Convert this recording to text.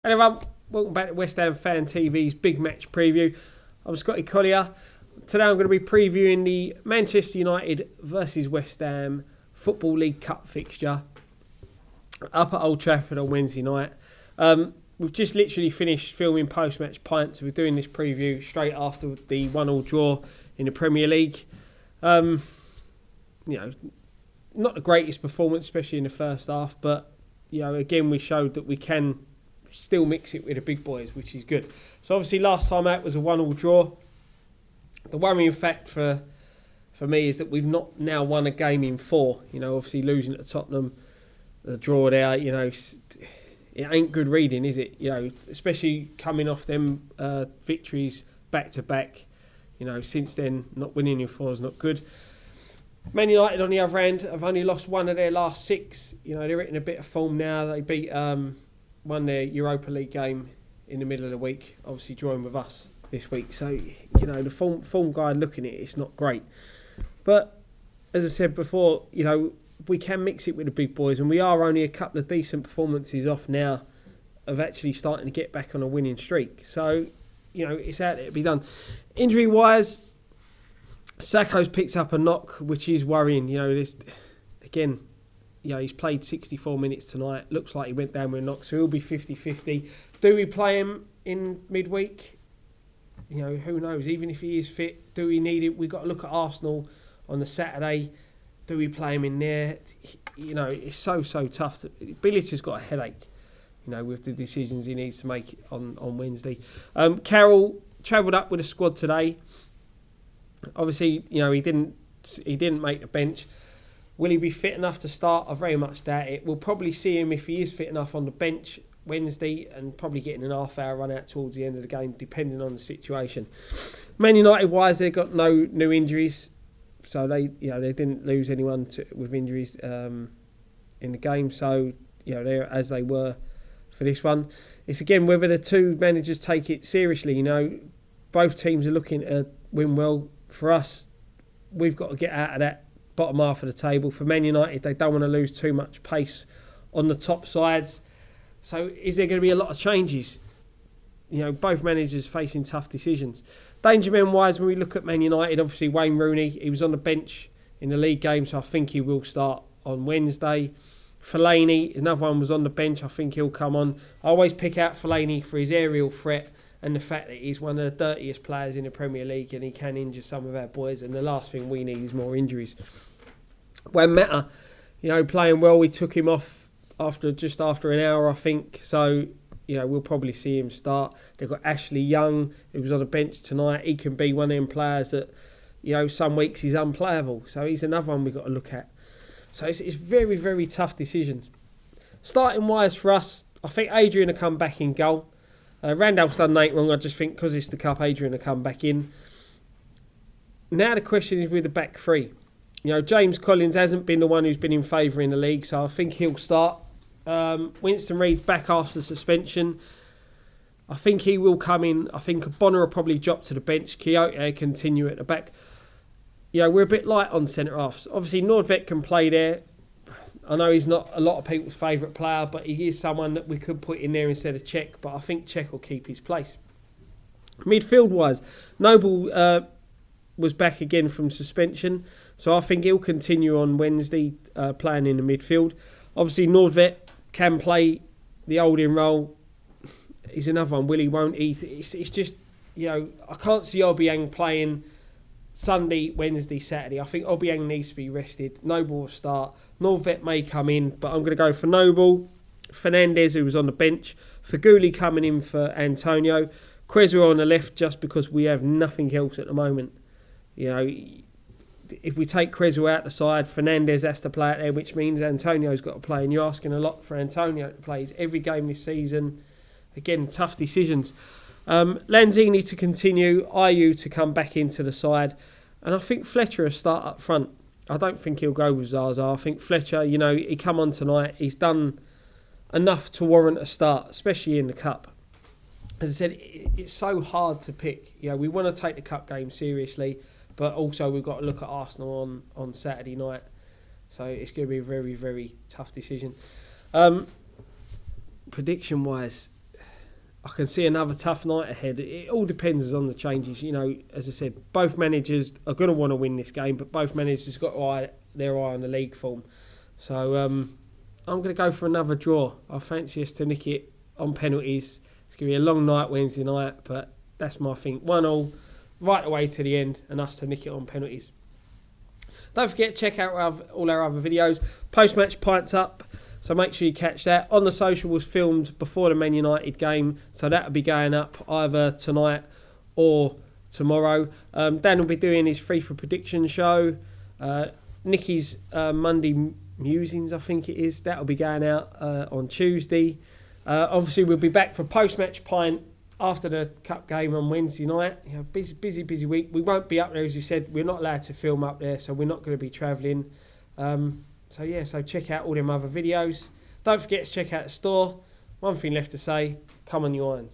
Hello everyone, welcome back to West Ham Fan TV's big match preview. I'm Scotty Collier. Today I'm going to be previewing the Manchester United versus West Ham Football League Cup fixture up at Old Trafford on Wednesday night. We've just literally finished filming post-match pints. We're doing this preview straight after the 1-1 draw in the Premier League. Not the greatest performance, especially in the first half, but again we showed that we can still mix it with the big boys, which is good. So obviously last time out was a 1-1 draw. The worrying fact for me is that we've not now won a game in 4. Obviously losing to Tottenham, the draw there, it ain't good reading, is it? Especially coming off them victories back to back. Since then, not winning in 4 is not good. Man United, on the other hand, have only lost 1 of their last 6. They're in a bit of form now. They beat won their Europa League game in the middle of the week, obviously drawing with us this week. So, the form guide looking at it's not great. But, as I said before, we can mix it with the big boys, and we are only a couple of decent performances off now of actually starting to get back on a winning streak. So, it's out there to be done. Injury-wise, Sakho's picked up a knock, which is worrying. He's played 64 minutes tonight. Looks like he went down with a knock, so he'll be 50-50. Do we play him in midweek? Who knows? Even if he is fit, do we need it? We've got to look at Arsenal on the Saturday. Do we play him in there? It's so tough. Bilic has got a headache, with the decisions he needs to make on Wednesday. Carroll travelled up with a squad today. Obviously, he didn't make the bench. Will he be fit enough to start? I very much doubt it. We'll probably see him, if he is fit enough, on the bench Wednesday and probably getting an half-hour run out towards the end of the game, depending on the situation. Man United-wise, they've got no new injuries, so they didn't lose anyone with injuries in the game. So they're as they were for this one. It's again whether the two managers take it seriously. Both teams are looking to win well. For us, we've got to get out of that bottom half of the table. For Man United, they don't want to lose too much pace on the top sides. So is there going to be a lot of changes? Both managers facing tough decisions. Danger men wise, when we look at Man United, obviously Wayne Rooney, he was on the bench in the league game, so I think he will start on Wednesday. Fellaini, another one, was on the bench. I think he'll come on. I always pick out Fellaini for his aerial threat and the fact that he's one of the dirtiest players in the Premier League and he can injure some of our boys, and the last thing we need is more injuries. When Mata, playing well, we took him off just after an hour, I think. So, we'll probably see him start. They've got Ashley Young, who was on the bench tonight. He can be one of them players that, some weeks he's unplayable. So he's another one we've got to look at. So it's very, very tough decisions. Starting wise for us, I think Adrian will come back in goal. Randall's done nothing wrong. I just think because it's the Cup, Adrian will come back in. Now the question is with the back three. James Collins hasn't been the one who's been in favour in the league, so I think he'll start. Winston Reid's back after suspension. I think he will come in. I think Bonner will probably drop to the bench. Kyoto continue at the back. We're a bit light on centre-halves. Obviously, Nordved can play there. I know he's not a lot of people's favourite player, but he is someone that we could put in there instead of Cech, but I think Cech will keep his place. Midfield-wise, Noble was back again from suspension, so I think he'll continue on Wednesday playing in the midfield. Obviously, Nordved can play the holding role. He's another one. Will he, won't he? It's just, I can't see Obiang playing Sunday, Wednesday, Saturday. I think Obiang needs to be rested. Noble will start. Nordved may come in, but I'm going to go for Noble. Fernandes, who was on the bench. Feghouli coming in for Antonio. Creswell on the left, just because we have nothing else at the moment. If we take Creswell out the side, Fernandes has to play out there, which means Antonio's got to play. And you're asking a lot for Antonio to play. He's every game this season. Again, tough decisions. Lanzini to continue, Ayew to come back into the side, and I think Fletcher will start up front. I don't think he'll go with Zaza. I think Fletcher, he come on tonight, he's done enough to warrant a start, especially in the Cup. As I said, it's so hard to pick. We want to take the Cup game seriously, but also we've got to look at Arsenal on Saturday night. So it's going to be a very, very tough decision. Prediction-wise, I can see another tough night ahead. It all depends on the changes. You know, as I said, both managers are going to want to win this game, but both managers got their eye on the league form. So I'm going to go for another draw. I fancy us to nick it on penalties. It's going to be a long night Wednesday night, but that's my thing. 1-1, right away to the end, and us to nick it on penalties. Don't forget to check out all our other videos. Post-match pints up. So make sure you catch that. On the Social was filmed before the Man United game, so that'll be going up either tonight or tomorrow. Dan will be doing his Free for Prediction show. Nicky's Monday Musings, I think it is. That'll be going out on Tuesday. Obviously, we'll be back for post-match pint after the Cup game on Wednesday night. You know, busy week. We won't be up there, as you said. We're not allowed to film up there, so we're not going to be travelling. So check out all them other videos. Don't forget to check out the store. One thing left to say, come on you irons.